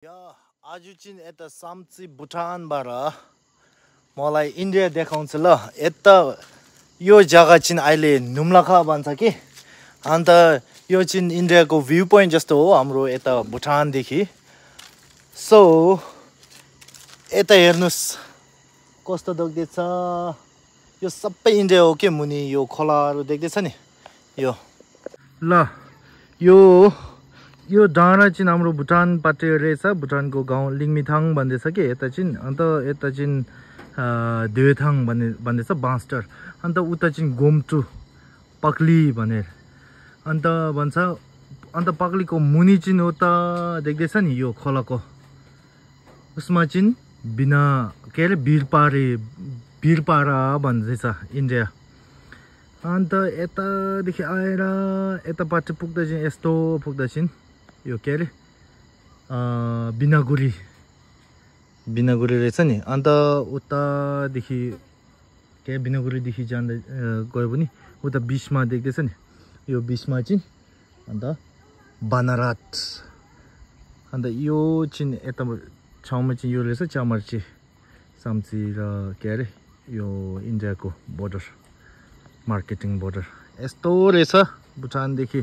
आज चाहिँ यता साम्ची भुटानबाट मलाई इन्डिया देखाउँछ ल। यता यो जग्गा चाहिँ अहिले नुम्लाखा भन्छ कि। अन्त यो चाहिँ इन्डियाको भ्यू पोइन्ट जस्तो हो हाम्रो यता भुटानदेखि। सो यता हेर्नुहोस् कस्तो देख्दैछ। यो सबै इन्डिया हो के मुनि यो खोलाहरू देख्दैछ नि यो ल। यो डाँडा चाहिँ हाम्रो भुटानपट्टि रहेछ। भुटानको गाउँ लिङमिथाङ भन्दैछ कि यता चाहिँ। अन्त यता चाहिँ देवेथाङ भन्दैछ बाँस्टर। अन्त उता चाहिँ गोमटु पक्ली भनेर अन्त भन्छ। अन्त पक्लीको मुनि चाहिँ उता देख्दैछ नि यो खोलाको उसमा चाहिँ के अरे वीरपारा भन्दैछ इन्डिया। अन्त यतादेखि आएर यतापट्टि पुग्दा चाहिँ यस्तो पुग्दा चाहिँ यो के अरे बिनागुरी रहेछ नि। अन्त उतादेखि के बिनागुरीदेखि जाँदा गयो भने उता बिचमा देख्दैछ नि यो बिचमा चाहिँ अन्त बानारात। अन्त यो चाहिँ यता छाउमा चाहिँ यो रहेछ चामर्ची साम्ची र के अरे यो इन्डियाको बोर्डर मार्केटिङ बोर्डर यस्तो रहेछ भुटानदेखि।